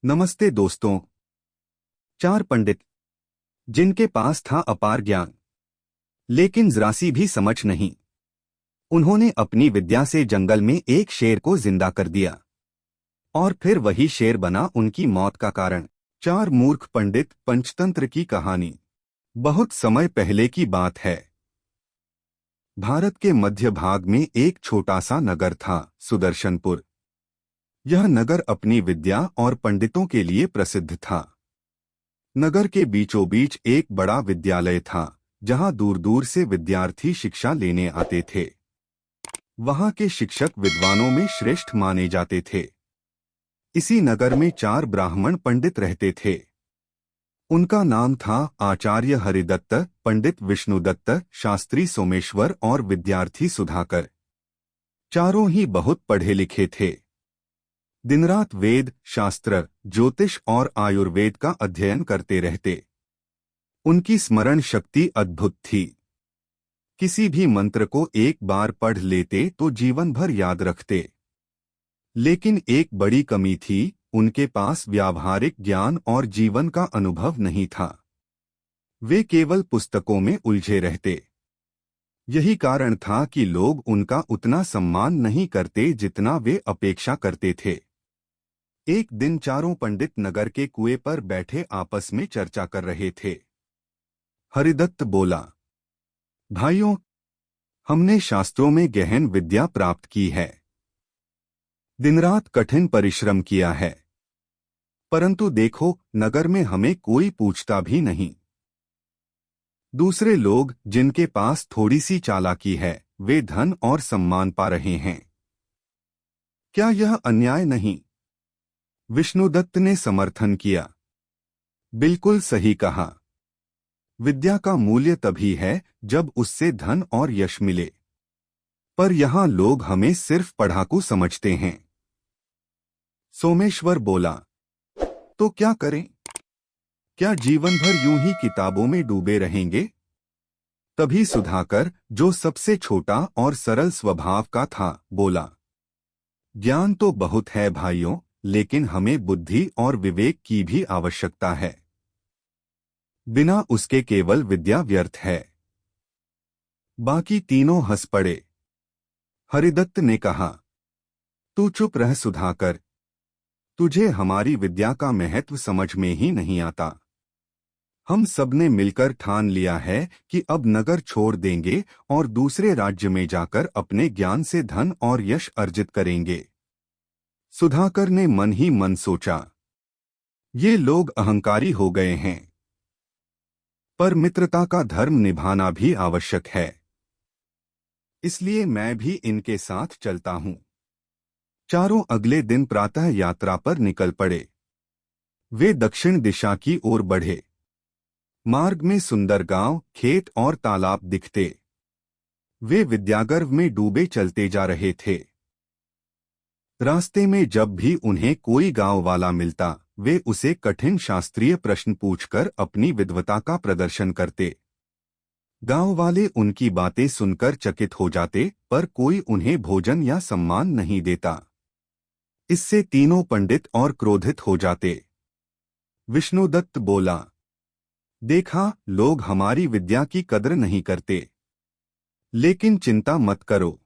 नमस्ते दोस्तों। चार पंडित जिनके पास था अपार ज्ञान, लेकिन जरा सी भी समझ नहीं। उन्होंने अपनी विद्या से जंगल में एक शेर को जिंदा कर दिया और फिर वही शेर बना उनकी मौत का कारण। चार मूर्ख पंडित पंचतंत्र की कहानी। बहुत समय पहले की बात है। भारत के मध्य भाग में एक छोटा सा नगर था, सुदर्शनपुर। यह नगर अपनी विद्या और पंडितों के लिए प्रसिद्ध था। नगर के बीचों बीच एक बड़ा विद्यालय था, जहां दूर दूर से विद्यार्थी शिक्षा लेने आते थे। वहां के शिक्षक विद्वानों में श्रेष्ठ माने जाते थे। इसी नगर में चार ब्राह्मण पंडित रहते थे। उनका नाम था आचार्य हरिदत्त, पंडित विष्णुदत्त, शास्त्री सोमेश्वर और विद्यार्थी सुधाकर। चारों ही बहुत पढ़े लिखे थे। दिनरात वेद, शास्त्र, ज्योतिष और आयुर्वेद का अध्ययन करते रहते। उनकी स्मरण शक्ति अद्भुत थी। किसी भी मंत्र को एक बार पढ़ लेते तो जीवन भर याद रखते। लेकिन एक बड़ी कमी थी, उनके पास व्यावहारिक ज्ञान और जीवन का अनुभव नहीं था। वे केवल पुस्तकों में उलझे रहते। यही कारण था कि लोग उनका उतना सम्मान नहीं करते जितना वे अपेक्षा करते थे। एक दिन चारों पंडित नगर के कुएं पर बैठे आपस में चर्चा कर रहे थे। हरिदत्त बोला, भाइयों, हमने शास्त्रों में गहन विद्या प्राप्त की है। दिनरात कठिन परिश्रम किया है, परंतु देखो, नगर में हमें कोई पूछता भी नहीं। दूसरे लोग जिनके पास थोड़ी सी चालाकी है, वे धन और सम्मान पा रहे हैं। क्या यह अन्याय नहीं? विष्णुदत्त ने समर्थन किया। बिल्कुल सही कहा। विद्या का मूल्य तभी है जब उससे धन और यश मिले। पर यहाँ लोग हमें सिर्फ पढ़ाकू समझते हैं। सोमेश्वर बोला, तो क्या करें? क्या जीवन भर यूं ही किताबों में डूबे रहेंगे? तभी सुधाकर, जो सबसे छोटा और सरल स्वभाव का था, बोला, ज्ञान तो बहुत है भाइयों, लेकिन हमें बुद्धि और विवेक की भी आवश्यकता है। बिना उसके केवल विद्या व्यर्थ है। बाकी तीनों हंस पड़े। हरिदत्त ने कहा, तू चुप रह सुधाकर, तुझे हमारी विद्या का महत्व समझ में ही नहीं आता। हम सबने मिलकर ठान लिया है कि अब नगर छोड़ देंगे और दूसरे राज्य में जाकर अपने ज्ञान से धन और यश अर्जित करेंगे। सुधाकर ने मन ही मन सोचा, ये लोग अहंकारी हो गए हैं। पर मित्रता का धर्म निभाना भी आवश्यक है, इसलिए मैं भी इनके साथ चलता हूं। चारों अगले दिन प्रातः यात्रा पर निकल पड़े। वे दक्षिण दिशा की ओर बढ़े। मार्ग में सुंदर गांव, खेत और तालाब दिखते। वे विद्यागर्व में डूबे चलते जा रहे थे। रास्ते में जब भी उन्हें कोई गांव वाला मिलता, वे उसे कठिन शास्त्रीय प्रश्न पूछकर अपनी विद्वता का प्रदर्शन करते। गांव वाले उनकी बातें सुनकर चकित हो जाते, पर कोई उन्हें भोजन या सम्मान नहीं देता। इससे तीनों पंडित और क्रोधित हो जाते। विष्णुदत्त बोला, देखा, लोग हमारी विद्या की कद्र नहीं करते। लेकिन चिंता मत करो,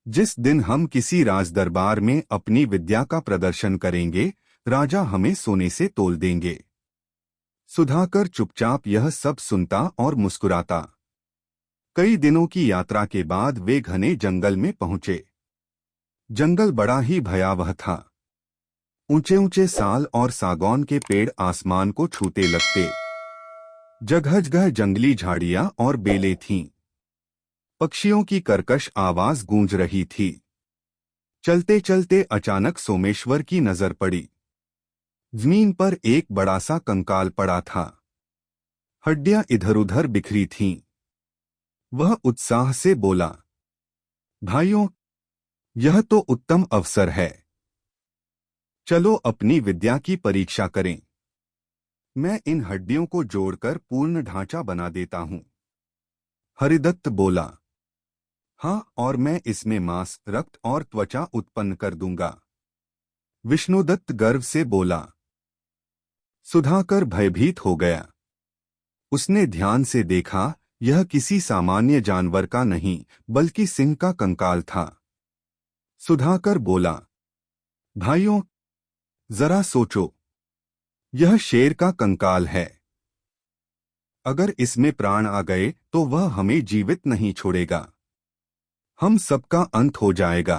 जिस दिन हम किसी राजदरबार में अपनी विद्या का प्रदर्शन करेंगे, राजा हमें सोने से तोल देंगे। सुधाकर चुपचाप यह सब सुनता और मुस्कुराता। कई दिनों की यात्रा के बाद वे घने जंगल में पहुंचे। जंगल बड़ा ही भयावह था। ऊंचे ऊंचे साल और सागौन के पेड़ आसमान को छूते लगते। जगह जगह जंगली झाड़ियां और बेलें थीं। पक्षियों की कर्कश आवाज गूंज रही थी। चलते चलते अचानक सोमेश्वर की नजर पड़ी। जमीन पर एक बड़ा सा कंकाल पड़ा था। हड्डियां इधर उधर बिखरी थीं। वह उत्साह से बोला, भाइयों, यह तो उत्तम अवसर है। चलो अपनी विद्या की परीक्षा करें। मैं इन हड्डियों को जोड़कर पूर्ण ढांचा बना देता हूं। हरिदत्त बोला, हाँ, और मैं इसमें मांस, रक्त और त्वचा उत्पन्न कर दूंगा। विष्णुदत्त गर्व से बोला। सुधाकर भयभीत हो गया। उसने ध्यान से देखा, यह किसी सामान्य जानवर का नहीं बल्कि सिंह का कंकाल था। सुधाकर बोला, भाइयों, जरा सोचो, यह शेर का कंकाल है। अगर इसमें प्राण आ गए तो वह हमें जीवित नहीं छोड़ेगा। हम सबका अंत हो जाएगा।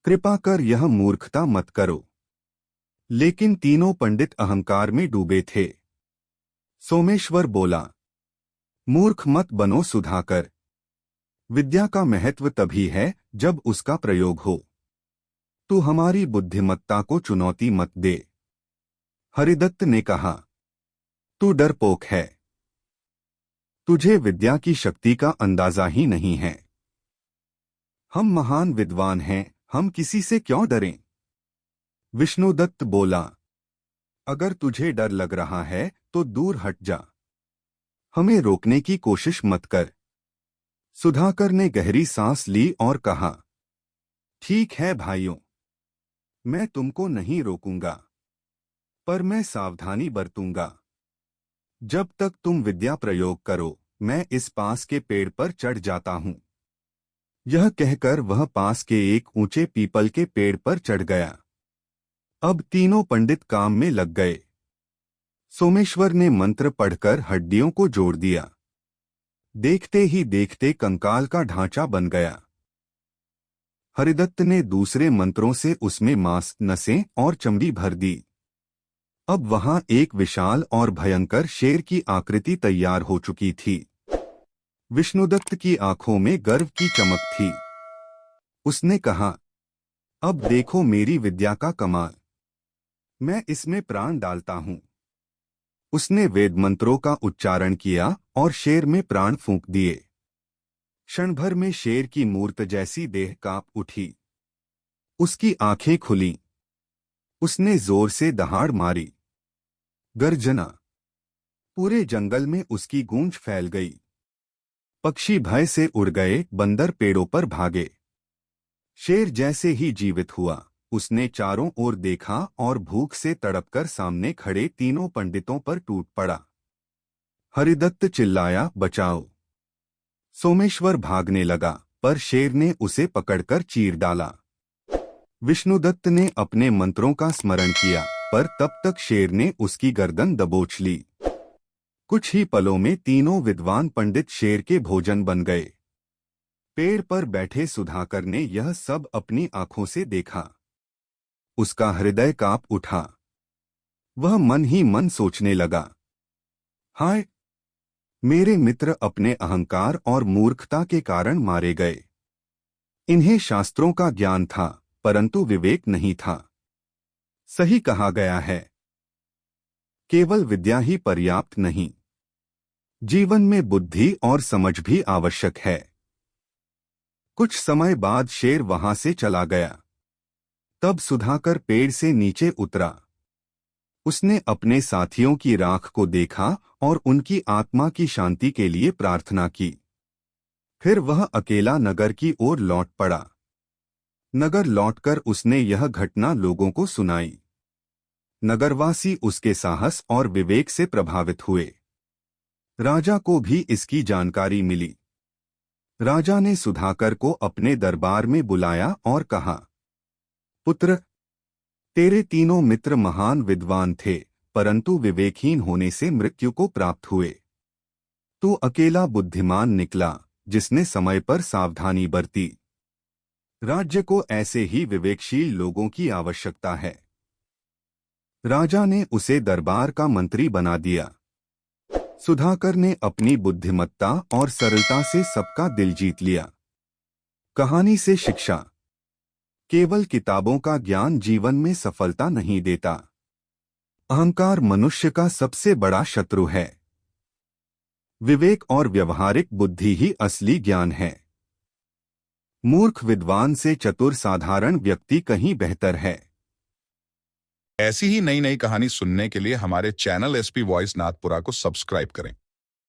कृपा कर यह मूर्खता मत करो। लेकिन तीनों पंडित अहंकार में डूबे थे। सोमेश्वर बोला, मूर्ख मत बनो सुधाकर। विद्या का महत्व तभी है जब उसका प्रयोग हो। तू हमारी बुद्धिमत्ता को चुनौती मत दे। हरिदत्त ने कहा, तू डरपोक है। तुझे विद्या की शक्ति का अंदाजा ही नहीं है। हम महान विद्वान हैं, हम किसी से क्यों डरें? विष्णुदत्त बोला, अगर तुझे डर लग रहा है तो दूर हट जा। हमें रोकने की कोशिश मत कर। सुधाकर ने गहरी सांस ली और कहा, ठीक है भाइयों, मैं तुमको नहीं रोकूंगा, पर मैं सावधानी बरतूंगा। जब तक तुम विद्या प्रयोग करो, मैं इस पास के पेड़ पर चढ़ जाता हूं। यह कहकर वह पास के एक ऊंचे पीपल के पेड़ पर चढ़ गया। अब तीनों पंडित काम में लग गए। सोमेश्वर ने मंत्र पढ़कर हड्डियों को जोड़ दिया। देखते ही देखते कंकाल का ढांचा बन गया। हरिदत्त ने दूसरे मंत्रों से उसमें मांस, नसें और चमड़ी भर दी। अब वहां एक विशाल और भयंकर शेर की आकृति तैयार हो चुकी थी। विष्णुदत्त की आंखों में गर्व की चमक थी। उसने कहा, अब देखो मेरी विद्या का कमाल। मैं इसमें प्राण डालता हूं। उसने वेद मंत्रों का उच्चारण किया और शेर में प्राण फूंक दिए। क्षण भर में शेर की मूर्त जैसी देह कांप उठी। उसकी आंखें खुलीं। उसने जोर से दहाड़ मारी। गर्जना। पूरे जंगल में उसकी गूंज फैल गई। पक्षी भय से उड़ गए, बंदर पेड़ों पर भागे। शेर जैसे ही जीवित हुआ, उसने चारों ओर देखा और भूख से तड़पकर सामने खड़े तीनों पंडितों पर टूट पड़ा। हरिदत्त चिल्लाया, बचाओ। सोमेश्वर भागने लगा, पर शेर ने उसे पकड़कर चीर डाला। विष्णुदत्त ने अपने मंत्रों का स्मरण किया, पर तब तक शेर ने उसकी गर्दन दबोच ली। कुछ ही पलों में तीनों विद्वान पंडित शेर के भोजन बन गए। पेड़ पर बैठे सुधाकर ने यह सब अपनी आंखों से देखा। उसका हृदय कांप उठा। वह मन ही मन सोचने लगा, हाय, मेरे मित्र अपने अहंकार और मूर्खता के कारण मारे गए। इन्हें शास्त्रों का ज्ञान था, परंतु विवेक नहीं था। सही कहा गया है, केवल विद्या ही पर्याप्त नहीं, जीवन में बुद्धि और समझ भी आवश्यक है। कुछ समय बाद शेर वहां से चला गया। तब सुधाकर पेड़ से नीचे उतरा। उसने अपने साथियों की राख को देखा और उनकी आत्मा की शांति के लिए प्रार्थना की। फिर वह अकेला नगर की ओर लौट पड़ा। नगर लौटकर उसने यह घटना लोगों को सुनाई। नगरवासी उसके साहस और विवेक से प्रभावित हुए। राजा को भी इसकी जानकारी मिली। राजा ने सुधाकर को अपने दरबार में बुलाया और कहा, पुत्र, तेरे तीनों मित्र महान विद्वान थे, परंतु विवेकहीन होने से मृत्यु को प्राप्त हुए। तू अकेला बुद्धिमान निकला, जिसने समय पर सावधानी बरती। राज्य को ऐसे ही विवेकशील लोगों की आवश्यकता है। राजा ने उसे दरबार का मंत्री बना दिया। सुधाकर ने अपनी बुद्धिमत्ता और सरलता से सबका दिल जीत लिया। कहानी से शिक्षा। केवल किताबों का ज्ञान जीवन में सफलता नहीं देता। अहंकार मनुष्य का सबसे बड़ा शत्रु है। विवेक और व्यवहारिक बुद्धि ही असली ज्ञान है। मूर्ख विद्वान से चतुर साधारण व्यक्ति कहीं बेहतर है। ऐसी ही नई नई कहानी सुनने के लिए हमारे चैनल एसपी वॉइस नाथपुरा को सब्सक्राइब करें।